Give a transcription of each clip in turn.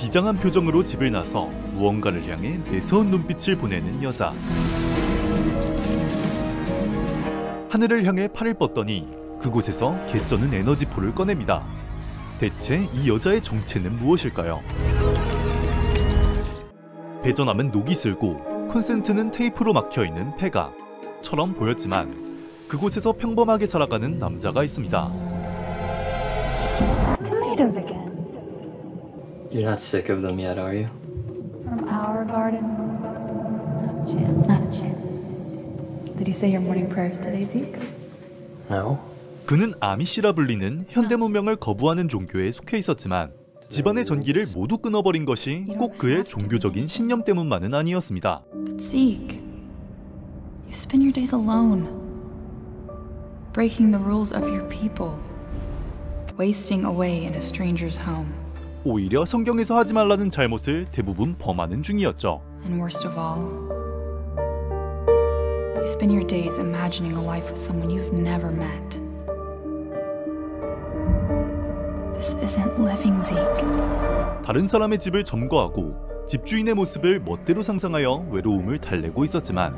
비장한 표정으로 집을 나서 무언가를 향해 매서운 눈빛을 보내는 여자. 하늘을 향해 팔을 뻗더니 그곳에서 개쩌는 에너지포를 꺼냅니다. 대체 이 여자의 정체는 무엇일까요? 배전하면 녹이 슬고 콘센트는 테이프로 막혀있는 폐가처럼 보였지만 그곳에서 평범하게 살아가는 남자가 있습니다. Tomatoes again. You're not sick of them yet, are you? From our garden. Not a chance. Not a chance. Did you say your morning prayers today, Zeke? No. 그는 아미시라 불리는 현대 문명을 거부하는 종교에 속해 있었지만 집안의 전기를 모두 끊어버린 것이 꼭 그의 종교적인 신념 때문만은 아니었습니다. But Zeke, you spend your days alone, breaking the rules of your people, wasting away in a stranger's home. 오히려 성경에서 하지 말라는 잘못을 대부분 범하는 중이었죠. And worst of all, you spend your days imagining a life with someone you've never met. This isn't living, Zeke. 다른 사람의 집을 점거하고 집주인의 모습을 멋대로 상상하여 외로움을 달래고 있었지만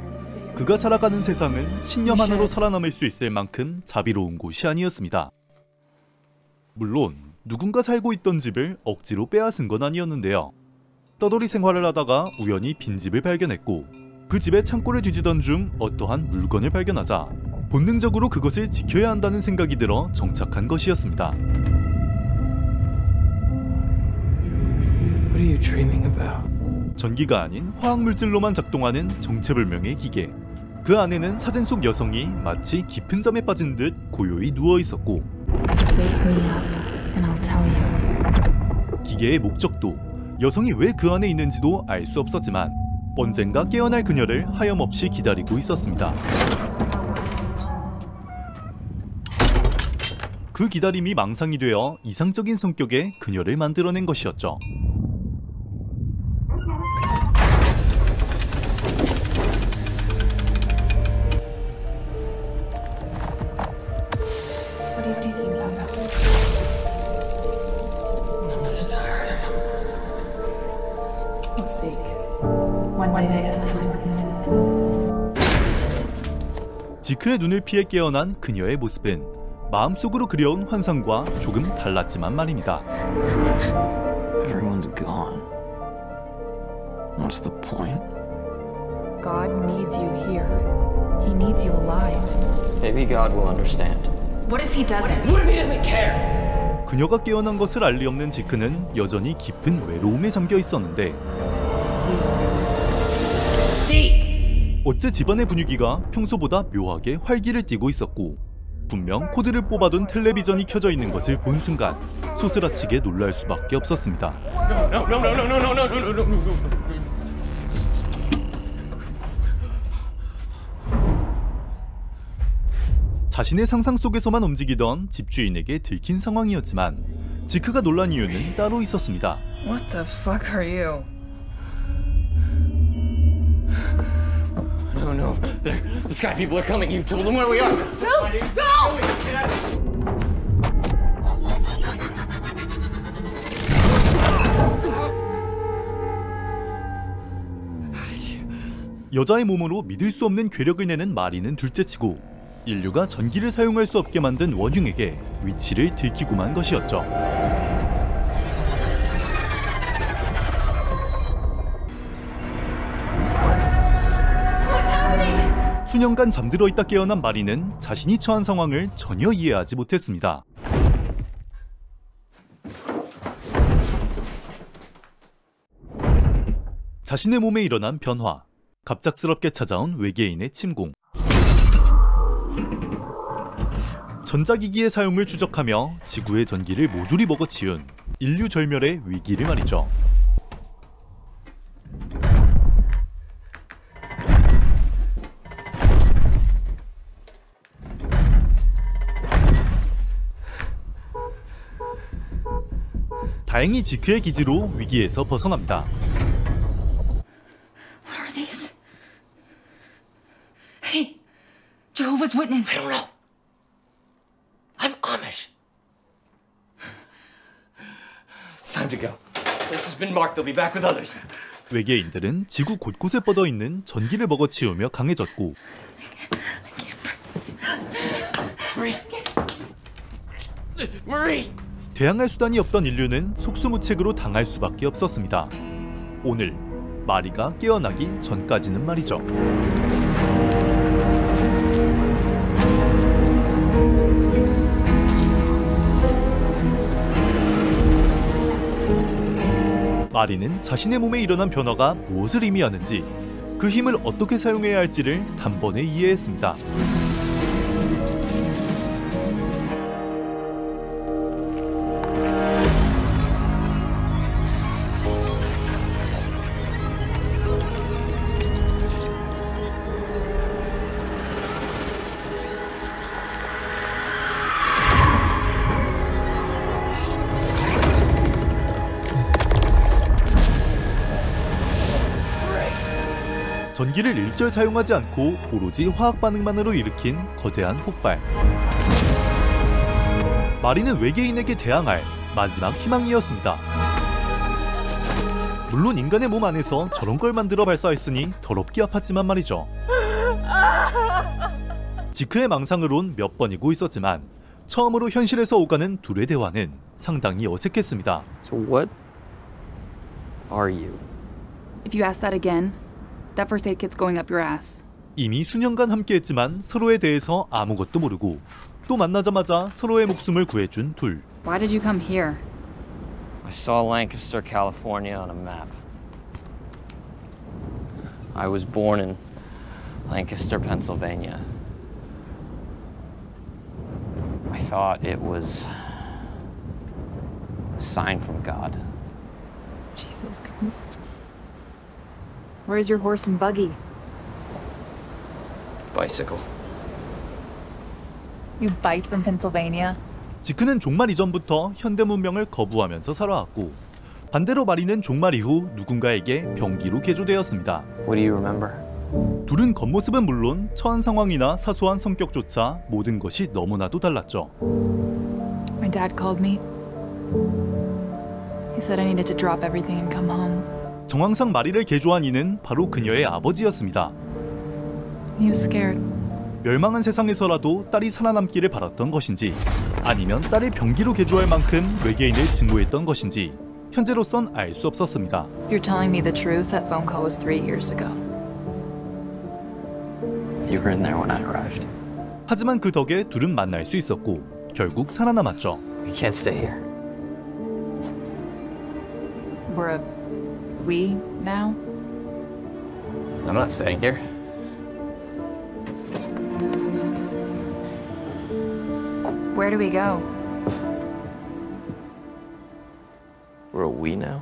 그가 살아가는 세상은 신념 하나로 살아남을 수 있을 만큼 자비로운 곳이 아니었습니다. 물론 누군가 살고 있던 집을 억지로 빼앗은 건 아니었는데요. 떠돌이 생활을 하다가 우연히 빈집을 발견했고 그 집의 창고를 뒤지던 중 어떠한 물건을 발견하자 본능적으로 그것을 지켜야 한다는 생각이 들어 정착한 것이었습니다. What are you dreaming about? 전기가 아닌 화학물질로만 작동하는 정체불명의 기계. 그 안에는 사진 속 여성이 마치 깊은 잠에 빠진 듯 고요히 누워 있었고 Wake me up and I'll tell you. 기계의 목적도 여성이 왜 그 안에 있는지도 알 수 없었지만 언젠가 깨어날 그녀를 하염없이 기다리고 있었습니다. 그 기다림이 망상이 되어 이상적인 성격의 그녀를 만들어낸 것이었죠. What are you thinking about? I'm just tired. Oh, Zeke. One day at a time. 지크의 눈을 피해 깨어난 그녀의 모습은 마음속으로 그려온 환상과 조금 달랐지만 말입니다. Everyone's gone. What's the point? God needs you here. He needs you alive. Maybe God will understand. What if he doesn't? What if he doesn't care? 그녀가 깨어난 것을 알 리 없는 지크는 여전히 깊은 외로움에 잠겨 있었는데 어째 집안의 분위기가 평소보다 묘하게 활기를 띠고 있었고 분명 코드를 뽑아둔 텔레비전이 켜져 있는 것을 본 순간 소스라치게 놀랄 수밖에 없었습니다. No. 자신의 상상 속에서만 움직이던 집주인에게 들킨 상황이었지만 지크가 놀란 이유는 따로 있었습니다. What the fuck are you? No. The sky people are coming. You told them where we are. 여자의 몸으로 믿을 수 없는 괴력을 내는 마리는 둘째치고 인류가 전기를 사용할 수 없게 만든 원흉에게 위치를 들키고만 것이었죠. 수년간 잠들어 있다 깨어난 마리는 자신이 처한 상황을 전혀 이해하지 못했습니다. 자신의 몸에 일어난 변화, 갑작스럽게 찾아온 외계인의 침공, 전자기기의 사용을 추적하며 지구의 전기를 모조리 먹어치운 인류 절멸의 위기를 말이죠. 다행히 지크의 기지로 위기에서 벗어납니다. What are these? Hey, Jehovah's Witness. I don't know. I'm Amish. It's time to go. place has been marked. They'll be back with others. 외계인들은 지구 곳곳에 뻗어 있는 전기를 먹어치우며 강해졌고 Marie! 대항할 수단이 없던 인류는 속수무책으로 당할 수밖에 없었습니다. 오늘 마리가 깨어나기 전까지는 말이죠. 마리는 자신의 몸에 일어난 변화가 무엇을 의미하는지, 그 힘을 어떻게 사용해야 할지를 단번에 이해했습니다. 전기를 일절 사용하지 않고 오로지 화학 반응만으로 일으킨 거대한 폭발. 마리는 외계인에게 대항할 마지막 희망이었습니다. 물론 인간의 몸 안에서 저런 걸 만들어 발사했으니 더럽게 아팠지만 말이죠. 지크의 망상으론 몇 번이고 있었지만 처음으로 현실에서 오가는 둘의 대화는 상당히 어색했습니다. So what are you? If you ask that again, that first aid kit's going up your ass. 이미 수년간 함께했지만 서로에 대해서 아무것도 모르고 또 만나자마자 서로의 목숨을 구해준 둘. Why did you come here? I saw Lancaster, California on a map. I was born in Lancaster, Pennsylvania. I thought it was a sign from God. Jesus Christ. Where's your horse and buggy? Bicycle. You biked from Pennsylvania? 지크는 종말 이전부터 현대 문명을 거부하면서 살아왔고 반대로 마리는 종말 이후 누군가에게 병기로 개조되었습니다. What do you remember? 둘은 겉모습은 물론 처한 상황이나 사소한 성격조차 모든 것이 너무나도 달랐죠. My dad called me. He said I needed to drop everything and come home. 정황상 마리를 개조한 이는 바로 그녀의 아버지였습니다. He was scared. 멸망한 세상에서라도 딸이 살아남기를 바랐던 것인지 아니면 딸을 병기로 개조할 만큼 외계인을 증오했던 것인지 현재로선 알 수 없었습니다. You're telling me the truth? That phone call was 3 years ago. You were in there when I arrived. 하지만 그 덕에 둘은 만날 수 있었고 결국 살아남았죠. You can't stay here. We're a we now? I'm not staying here. Where do we go? We're a we now?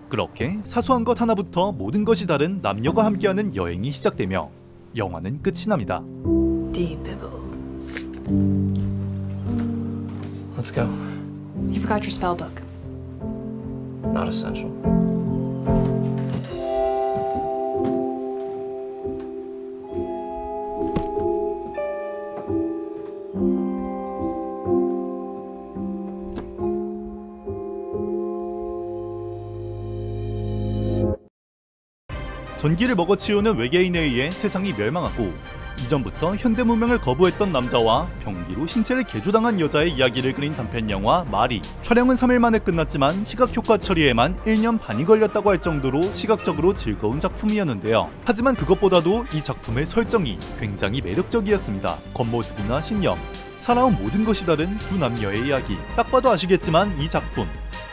그렇게 사소한 것 하나부터 모든 것이 다른 남녀가 함께하는 여행이 시작되며 영화는 끝이 납니다. Deep Bibble. Let's go. You forgot your spell book. Not essential. 전기를 먹어치우는 외계인에 의해 세상이 멸망하고 이전부터 현대 문명을 거부했던 남자와 병기로 신체를 개조당한 여자의 이야기를 그린 단편 영화 마리. 촬영은 3일 만에 끝났지만 시각효과 처리에만 1년 반이 걸렸다고 할 정도로 시각적으로 즐거운 작품이었는데요. 하지만 그것보다도 이 작품의 설정이 굉장히 매력적이었습니다. 겉모습이나 신념, 살아온 모든 것이 다른 두 남녀의 이야기. 딱 봐도 아시겠지만 이 작품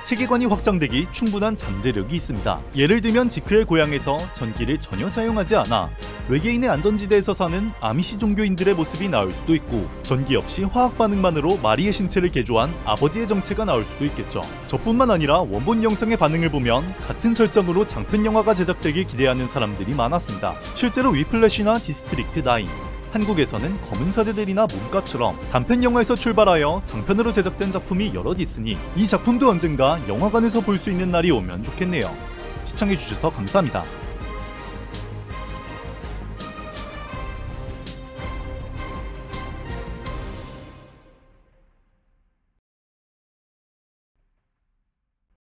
세계관이 확장되기 충분한 잠재력이 있습니다. 예를 들면 지크의 고향에서 전기를 전혀 사용하지 않아 외계인의 안전지대에서 사는 아미시 종교인들의 모습이 나올 수도 있고 전기 없이 화학 반응만으로 마리의 신체를 개조한 아버지의 정체가 나올 수도 있겠죠. 저뿐만 아니라 원본 영상의 반응을 보면 같은 설정으로 장편 영화가 제작되길 기대하는 사람들이 많았습니다. 실제로 위플래시나 디스트릭트 9, 한국에서는 검은 사제들이나 몸값처럼 단편 영화에서 출발하여 장편으로 제작된 작품이 여럿 있으니 이 작품도 언젠가 영화관에서 볼 수 있는 날이 오면 좋겠네요. 시청해주셔서 감사합니다.